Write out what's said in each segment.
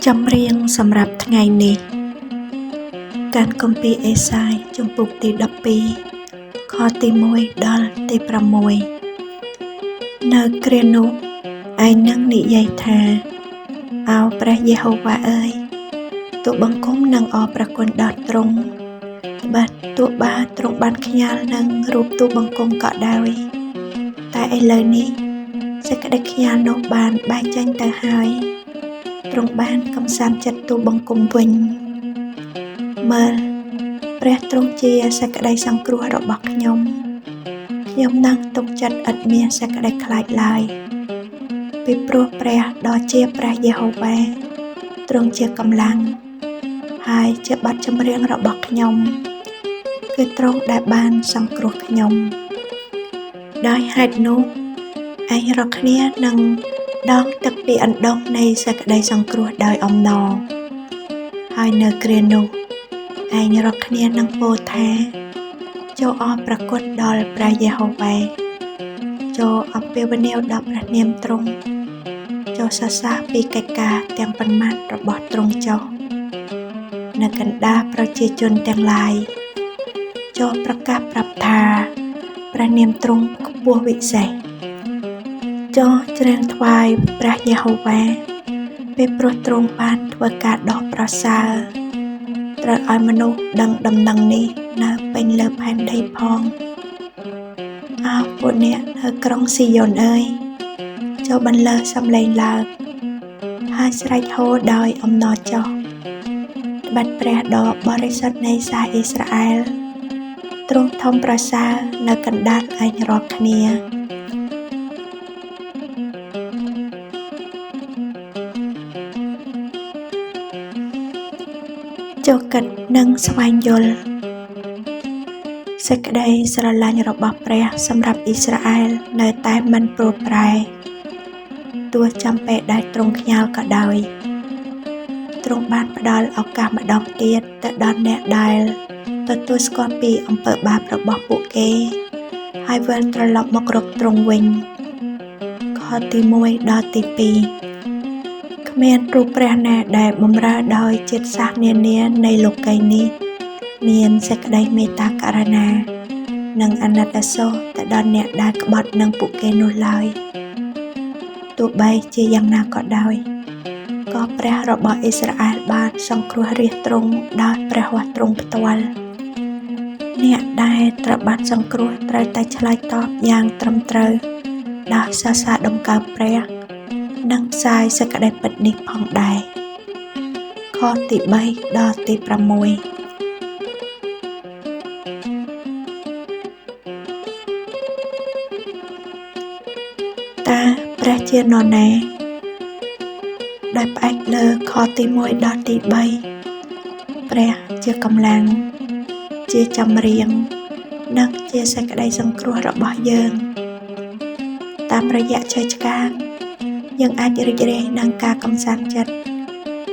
Châm riêng sầm rạp ngày nìการគម្ពីរអេសាយជំពូកទី12ខទី1ដល់ទី6នៅគ្រានោះឯងនឹងនិយាយថាអោព្រះយេហូវ៉ាអើយទូបង្គំនឹងអរព្រះគុណដល់ទ្រង់បាទទូបាទ្រង់បានខ្ញាល់នឹងរូបទូបង្គំក៏ដោយតែឥឡូវនេះសេចក្តីខ្ញាល់នោះបានបែកចេញទៅហើយទ្រង់បានកំសាន្តចិត្តទូបង្គំវិញមើលព្រះទ្រង់ជាសេចក្តីសង្គ្រោះរបស់ខ្ញុំនឹងទុកចិត្តឥតមានសេចក្តីខ្លាចឡើយពីព្រោះព្រះដ៏ជាព្រះយេហូវ៉ាទ្រង់ជាកម្លាំងហើយជាបទចម្រៀងរបស់ខ្ញុំគឺទ្រង់ដែលបានសង្គ្រោះខ្ញុំដោយហេតុនោះឯងរាល់គ្នានឹងដងទឹកពីអណ្ដូងនៃសេចក្តីសង្គ្រោះដោយអំណរហើយនៅគ្រានោះឯងរាល់គ្នានឹងពោលថាចូលអរព្រះគុណដល់ព្រះយេហូវ៉ាចូលអំពាវនាវដល់ព្រះនាមទ្រង់ចូលសរសើរពីកិច្ចការទាំងប៉ុន្មានរបស់ទ្រង់ចុះនៅកណ្ដាលប្រជាជនទាំងឡាយចូលប្រកាសប្រាប់ថាព្រះនាមទ្រង់ខ្ពស់វិសេសចូលច្រៀងថ្វាយព្រះយេហូវ៉ាពេលព្រោះទ្រង់បានធ្វើការដ៏ប្រសើរត្រូវឲ្យមនុស្សដឹងដំណឹងនេះនៅពេញលើផែនដីផងអោពួកអ្នកនៅក្រុងស៊ីយ៉ូនអើយចូលបន្លឺសំឡេងឡើងហើយស្រែកហូរដោយអំណរចុះត្បិតព្រះដ៏បរិសុទ្ធនៃសាសអ៊ីស្រាអែលទ្រង់ធំប្រសើរនៅកណ្ដាលឯងរាល់គ្នាចូលគិតនិងស្វែងយល់សេចក្តីស្រឡាញ់របស់ព្រះសម្រាប់អ៊ីស្រាអែលនៅតែមិនព្រួលប្រែទោះចាំពេលដែលទ្រង់ខ្ញាល់ក៏ដោយទ្រង់បានផ្ដល់ឱកាសម្ដងទៀតទៅដល់អ្នកដែលទទួលស្គាល់ពីអំពើបាបរបស់ពួកគេហើយវិលត្រឡប់មករកទ្រង់វិញខទី1ដល់ទី2គ្មានរូបព្រះណាដែលបម្រើដោយជាតិសាសន៍នានានៃលោកីនេះមានសេចក្តីមេត្តាករុណានិងអាណិតអាសូរទៅដល់អ្នកដែលក្បត់នឹងពួកគេនោះឡើយទោះបីជាយ៉ាងណាក៏ដោយក៏ព្រះរបស់អ៊ីស្រាអែលបានសង្គ្រោះរាជទ្រង់ដោយព្រះហស្ថទ្រង់ផ្ទាល់អ្នកដែលត្រូវបានសង្គ្រោះត្រូវតែឆ្លើយតបយ៉ាងត្រឹមត្រូវដោយសរសើរដំកើងព្រះនិងផ្សាយសេចក្តីពិតនេះផងដែរខទី3ដល់ទី6តើព្រះជានរណាដោយផ្អែកលើខទី1ដល់ទី3ព្រះជាកម្លាំងជាចម្រៀងនិងជាសេចក្តីសង្គ្រោះរបស់យើងតាមរយៈជ័យឆ្កាងយើងអាចរីករាយនឹងការកំសាន្តចិត្ត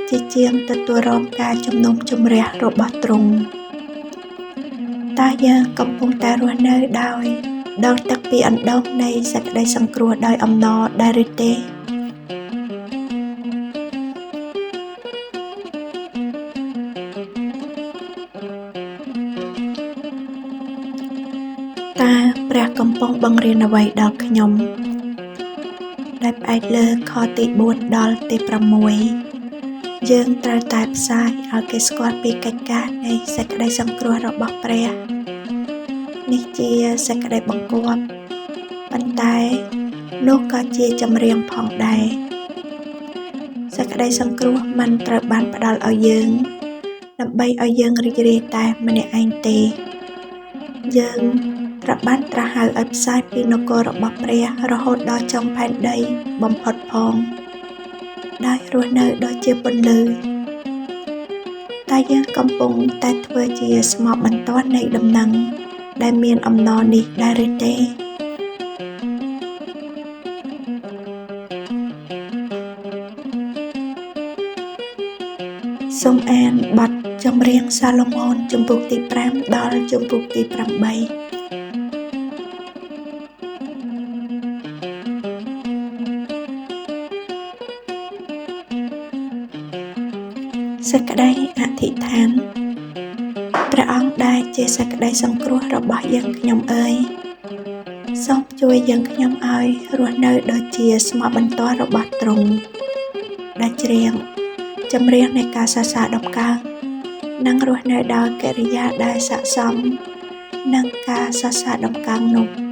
ជាជាងទទួលរងការជំនុំជម្រះរបស់ទ្រង់តើយើងកំពុងតែរស់នៅដោយដងទឹកពីអណ្ដូងនៃសេចក្តីសង្គ្រោះដោយអំណរដែរឬទេតើព្រះកំពុងបង្រៀនអ្វីដល់ខ្ញុំដែលផ្អែកលើខទី4ដល់ទី6យើងត្រូវតែផ្សាយឲ្យគេស្គាល់ពីកិច្ចការនៃសេចក្តីសង្គ្រោះរបស់ព្រះនេះជាសេចក្តីបង្គាប់ប៉ុន្តែនោះក៏ជាចម្រៀងផងដែរសេចក្តីសង្គ្រោះមិនត្រូវបានផ្ដល់ឲ្យយើងដើម្បីឲ្យយើងរីករាយតែម្នាក់ឯងទេយើងត្រូវបានត្រាស់ហៅឲ្យផ្សាយពីនគររបស់ព្រះរហូតដល់ចុងផែនដីបំផុតផងដោយរស់នៅដូចជាពន្លឺតែយើងកំពុងតែធ្វើជាស្មោកបន្ទាន់នៃដំណឹងដែលមានអំណរនេះដែរឬទេសូមអានបទចម្រៀងសាឡូមោនជំពូកទី5ដល់ជំពូកទី8 សេចក្តីអធិដ្ឋានព្រះអង្គដែលជាសេចក្តីសង្គ្រោះរបស់យើងខ្ញុំអើយសូមជួយយើងខ្ញុំឲ្យរស់នៅដូចជាស្មោះបន្ទាល់របស់ទ្រង់ដែលច្រៀងចម្រៀងនៃការសរសើរដំកើងនិងរស់នៅដោយកិរិយាដែលស័ក្តិសមនឹងការសរសើរដំកើងនោះ